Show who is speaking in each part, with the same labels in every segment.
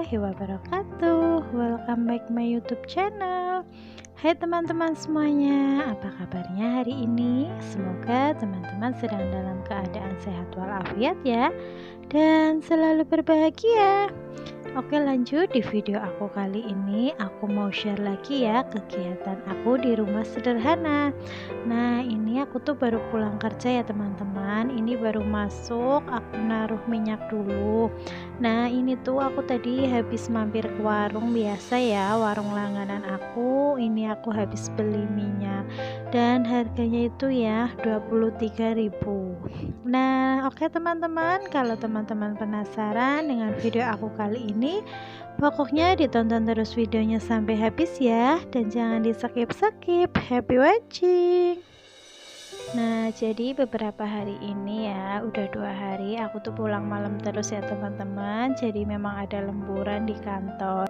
Speaker 1: warahmatullahi wabarakatuh. Welcome back my YouTube channel. Hai teman-teman semuanya, apa kabarnya hari ini? Semoga teman-teman sedang dalam keadaan sehat walafiat ya, dan selalu berbahagia. Oke, lanjut di video aku kali ini. Aku mau share lagi ya kegiatan aku di rumah sederhana. Nah, ini aku tuh baru pulang kerja ya teman-teman. Ini baru masuk, aku naruh minyak dulu. Nah, ini tuh aku tadi habis mampir ke warung biasa ya, warung langganan aku. Ini aku habis beli minyak dan harganya itu ya 23.000. Nah, oke teman-teman, kalau teman-teman penasaran dengan video aku kali ini, pokoknya ditonton terus videonya sampai habis ya, dan jangan di skip-skip. Happy watching. Nah, jadi beberapa hari ini ya, udah 2 hari aku tuh pulang malam terus ya teman-teman. Jadi memang ada lemburan di kantor.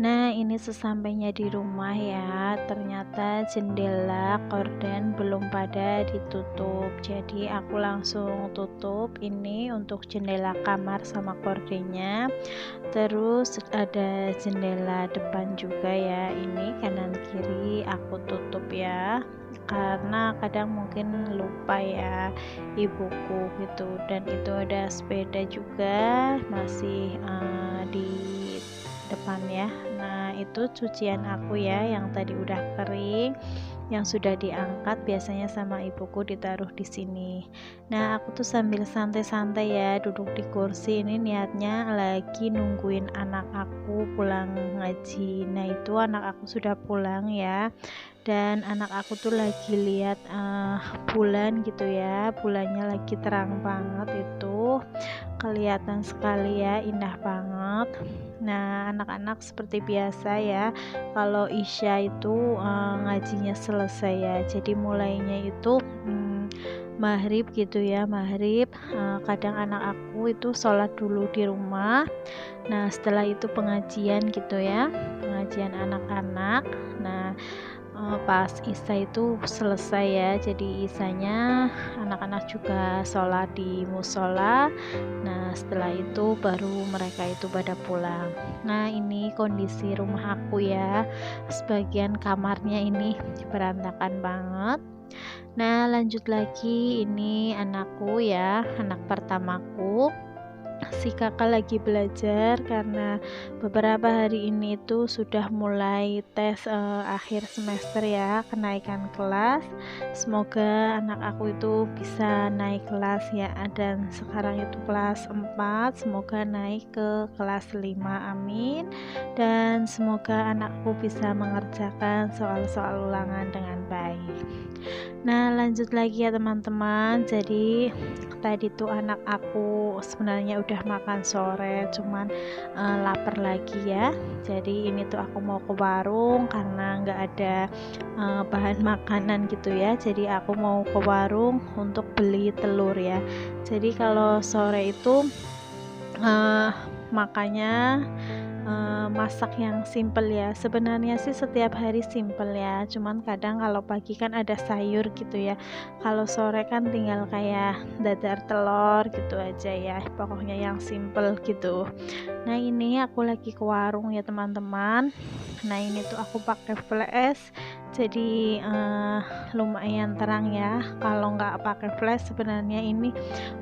Speaker 1: Nah, ini sesampainya di rumah ya, ternyata jendela korden belum pada ditutup. Jadi aku langsung tutup ini untuk jendela kamar sama kordennya. Terus ada jendela depan juga ya, ini kanan kiri aku tutup ya, karena kadang mungkin lupa ya ibuku gitu. Dan itu ada sepeda juga masih di depan ya. Nah, itu cucian aku ya yang tadi udah kering, yang sudah diangkat, biasanya sama ibuku ditaruh di sini. Nah, aku tuh sambil santai-santai ya duduk di kursi, ini niatnya lagi nungguin anak aku pulang ngaji. Nah, itu anak aku sudah pulang ya, dan anak aku tuh lagi lihat bulan gitu ya, bulannya lagi terang banget, itu kelihatan sekali ya, indah banget. Nah, anak-anak seperti biasa ya, kalau Isya itu ngajinya selesai ya, jadi mulainya itu maghrib gitu ya, maghrib. Kadang anak aku itu sholat dulu di rumah. Nah, setelah itu pengajian gitu ya, pengajian anak-anak. Nah, pas Isya itu selesai ya, jadi Isyanya anak-anak juga sholat di musola. Nah, setelah itu baru mereka itu pada pulang. Nah, ini kondisi rumah aku ya, sebagian kamarnya ini berantakan banget. Nah, lanjut lagi, ini anakku ya, anak pertamaku. Si kakak lagi belajar karena beberapa hari ini itu sudah mulai tes akhir semester ya, kenaikan kelas. Semoga anak aku itu bisa naik kelas ya, dan sekarang itu kelas 4, semoga naik ke kelas 5, amin. Dan semoga anakku bisa mengerjakan soal-soal ulangan dengan baik. Nah, lanjut lagi ya teman-teman. Jadi tadi tuh anak aku sebenarnya udah makan sore, cuman lapar lagi ya. Jadi ini tuh aku mau ke warung karena nggak ada bahan makanan gitu ya. Jadi aku mau ke warung untuk beli telur ya. Jadi kalau sore itu makanya masak yang simple ya. Sebenarnya sih setiap hari simple ya, cuman kadang kalau pagi kan ada sayur gitu ya, kalau sore kan tinggal kayak dadar telur gitu aja ya, pokoknya yang simple gitu. Nah, ini aku lagi ke warung ya teman-teman. Nah, ini tuh aku pakai flash, jadi lumayan terang ya. Kalau nggak pakai flash sebenarnya ini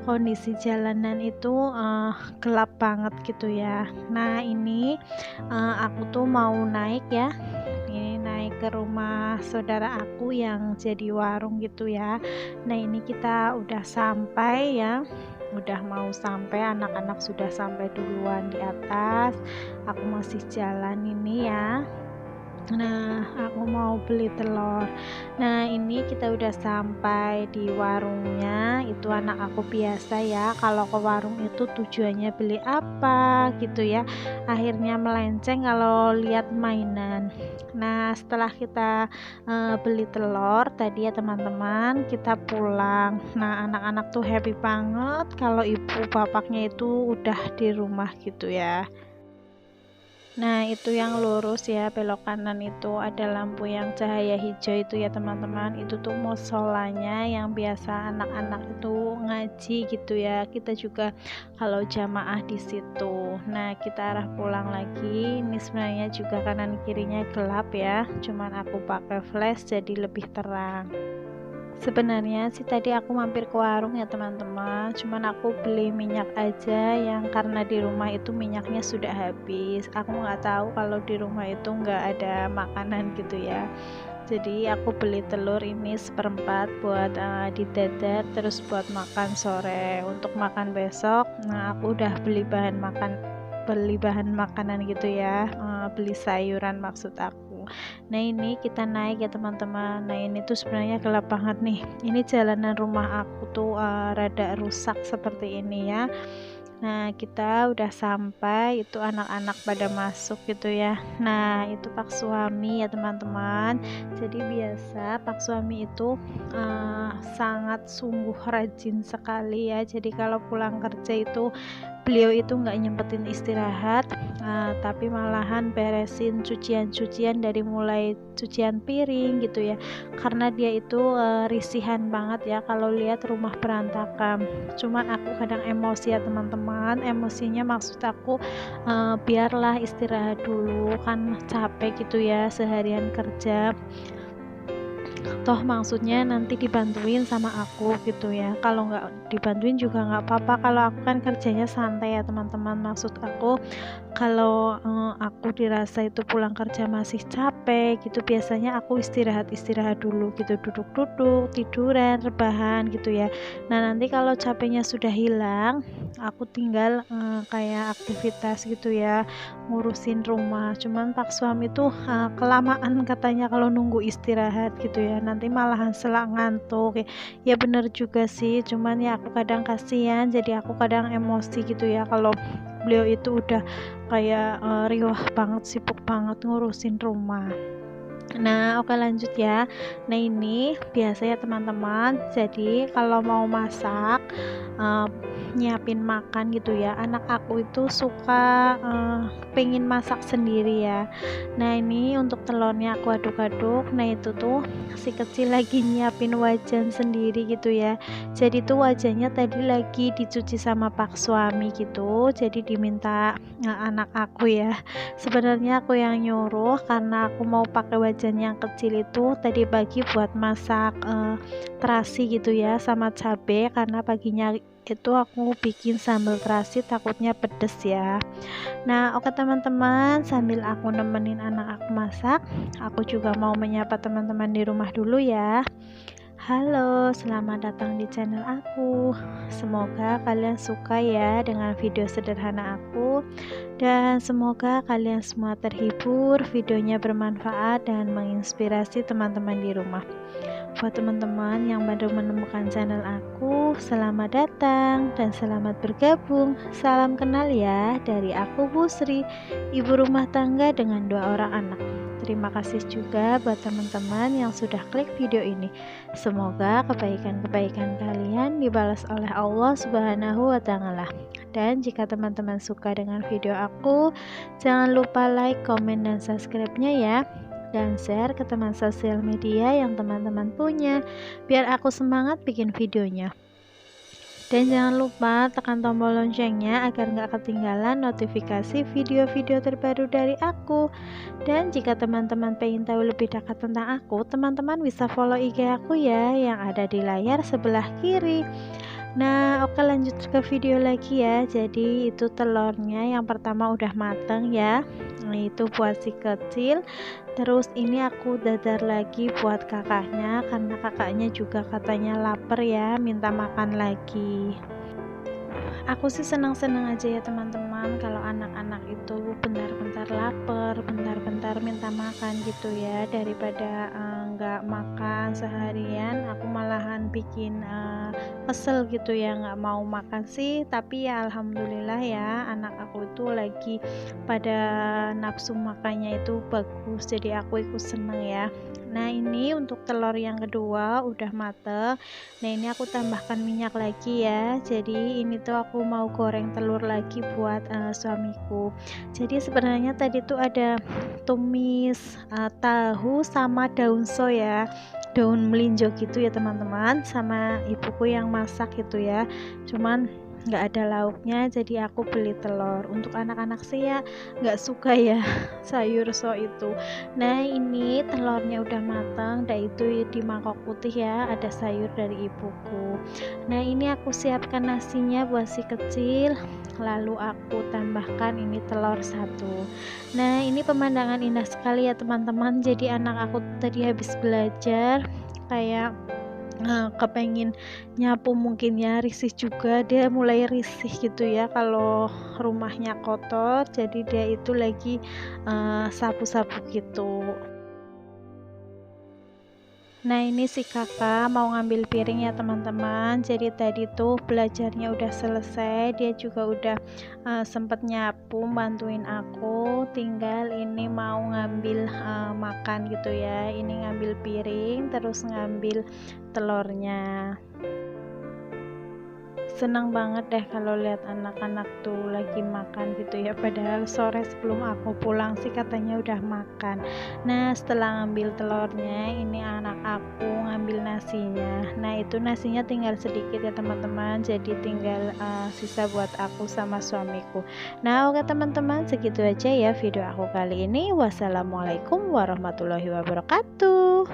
Speaker 1: kondisi jalanan itu gelap banget gitu ya. Nah, ini aku tuh mau naik ya, ini naik ke rumah saudara aku yang jadi warung gitu ya. Nah, ini kita udah sampai ya, udah mau sampai, anak-anak sudah sampai duluan di atas, aku masih jalan ini ya. Nah, aku mau beli telur. Nah, ini kita udah sampai di warungnya. Itu anak aku biasa ya, kalau ke warung itu tujuannya beli apa gitu ya, akhirnya melenceng kalau lihat mainan. Nah, setelah kita beli telur tadi ya teman-teman, kita pulang. Nah, anak-anak tuh happy banget kalau ibu bapaknya itu udah di rumah gitu ya. Nah, itu yang lurus ya, belok kanan itu ada lampu yang cahaya hijau itu ya teman-teman. Itu tuh musolanya yang biasa anak-anak itu ngaji gitu ya. Kita juga kalau jamaah di situ. Nah, kita arah pulang lagi. Ini sebenarnya juga kanan kirinya gelap ya. Cuman aku pakai flash jadi lebih terang. Sebenarnya sih tadi aku mampir ke warung ya teman-teman, cuman aku beli minyak aja yang karena di rumah itu minyaknya sudah habis. Aku nggak tahu kalau di rumah itu nggak ada makanan gitu ya. Jadi aku beli telur ini seperempat buat didadar, terus buat makan sore. Untuk makan besok, nah aku udah beli bahan makanan gitu ya, beli sayuran maksud aku. Nah ini kita naik ya teman-teman. Nah ini tuh sebenarnya gelap banget nih. Ini jalanan rumah aku tuh rada rusak seperti ini ya. Nah kita udah sampai, itu anak-anak pada masuk gitu ya. Nah itu Pak suami ya teman-teman. Jadi biasa Pak suami itu sangat sungguh rajin sekali ya. Jadi kalau pulang kerja itu beliau itu nggak nyempetin istirahat, tapi malahan beresin cucian-cucian dari mulai cucian piring gitu ya, karena dia itu risihan banget ya kalau lihat rumah berantakan. Cuman aku kadang emosi ya teman-teman, emosinya maksud aku biarlah istirahat dulu, kan capek gitu ya seharian kerja, toh maksudnya nanti dibantuin sama aku gitu ya. Kalau nggak dibantuin juga nggak apa-apa, kalau aku kan kerjanya santai ya teman-teman. Maksud aku kalau aku dirasa itu pulang kerja masih capek gitu, biasanya aku istirahat dulu gitu, duduk-duduk, tiduran, rebahan gitu ya. Nah nanti kalau capeknya sudah hilang, aku tinggal kayak aktivitas gitu ya, ngurusin rumah. Cuman Pak suami tuh kelamaan katanya kalau nunggu istirahat gitu ya, nanti malahan selak ngantuk ya. Bener juga sih, cuman ya aku kadang kasihan, jadi aku kadang emosi gitu ya kalau beliau itu udah kayak riwah banget, sibuk banget ngurusin rumah. Nah oke lanjut ya. Nah ini biasa ya teman-teman, jadi kalau mau masak nyiapin makan gitu ya, anak aku itu suka pengen masak sendiri ya. Nah ini untuk telurnya aku aduk-aduk. Nah itu tuh si kecil lagi nyiapin wajan sendiri gitu ya. Jadi tuh wajannya tadi lagi dicuci sama Pak suami gitu, jadi diminta anak aku ya. Sebenarnya aku yang nyuruh karena aku mau pakai wajan yang kecil itu tadi pagi buat masak terasi gitu ya sama cabe, karena paginya itu aku bikin sambal terasi takutnya pedes ya. Nah oke teman-teman, sambil aku nemenin anak aku masak, aku juga mau menyapa teman-teman di rumah dulu ya. Halo, selamat datang di channel aku. Semoga kalian suka ya dengan video sederhana aku, dan semoga kalian semua terhibur, videonya bermanfaat dan menginspirasi teman-teman di rumah. Buat teman-teman yang baru menemukan channel aku, selamat datang dan selamat bergabung. Salam kenal ya dari aku, Bu Sri, ibu rumah tangga dengan 2 orang anak. Terima kasih juga buat teman-teman yang sudah klik video ini. Semoga kebaikan-kebaikan kalian dibalas oleh Allah Subhanahu wa Ta'ala. Dan jika teman-teman suka dengan video aku, jangan lupa like, komen, dan subscribe-nya ya, dan share ke teman sosial media yang teman-teman punya, biar aku semangat bikin videonya. Dan jangan lupa tekan tombol loncengnya agar nggak ketinggalan notifikasi video-video terbaru dari aku. Dan jika teman-teman pengen tahu lebih dekat tentang aku, teman-teman bisa follow IG aku ya, yang ada di layar sebelah kiri. Nah oke lanjut ke video lagi ya. Jadi itu telurnya yang pertama udah mateng ya, nah, itu buat si kecil. Terus ini aku dadar lagi buat kakaknya, karena kakaknya juga katanya lapar ya, minta makan lagi. Aku sih senang-senang aja ya teman-teman kalau anak-anak itu bentar-bentar lapar, bentar-bentar minta makan gitu ya, daripada nggak makan seharian, aku malahan bikin kesel gitu ya, nggak mau makan sih. Tapi ya alhamdulillah ya, anak aku itu lagi pada nafsu makannya itu bagus, jadi aku ikut seneng ya. Nah ini untuk telur yang kedua udah mateng. Nah ini aku tambahkan minyak lagi ya, jadi ini tuh aku mau goreng telur lagi buat suamiku. Jadi sebenarnya tadi tuh ada tumis tahu sama daun soya, daun melinjo gitu ya teman-teman, sama ibuku yang masak gitu ya. Cuman nggak ada lauknya, jadi aku beli telur. Untuk anak-anak sih ya nggak suka ya sayur so itu. Nah ini telurnya udah matang, dan itu di mangkok putih ya, ada sayur dari ibuku. Nah ini aku siapkan nasinya buat si kecil, lalu aku tambahkan ini telur satu. Nah ini pemandangan indah sekali ya teman-teman. Jadi anak aku tadi habis belajar kayak kepengen nyapu, mungkin ya risih juga, dia mulai risih gitu ya kalau rumahnya kotor, jadi dia itu lagi sapu-sapu gitu. Nah ini si kakak mau ngambil piring ya teman-teman. Jadi tadi tuh belajarnya udah selesai, dia juga udah sempet nyapu bantuin aku, tinggal ini mau ngambil makan gitu ya. Ini ngambil piring terus ngambil telurnya. Senang banget deh kalau lihat anak-anak tuh lagi makan gitu ya, padahal sore sebelum aku pulang sih katanya udah makan. Nah setelah ngambil telurnya, ini anak aku ngambil nasinya. Nah itu nasinya tinggal sedikit ya teman-teman, jadi tinggal sisa buat aku sama suamiku. Nah oke teman-teman, segitu aja ya video aku kali ini. Wassalamualaikum warahmatullahi wabarakatuh.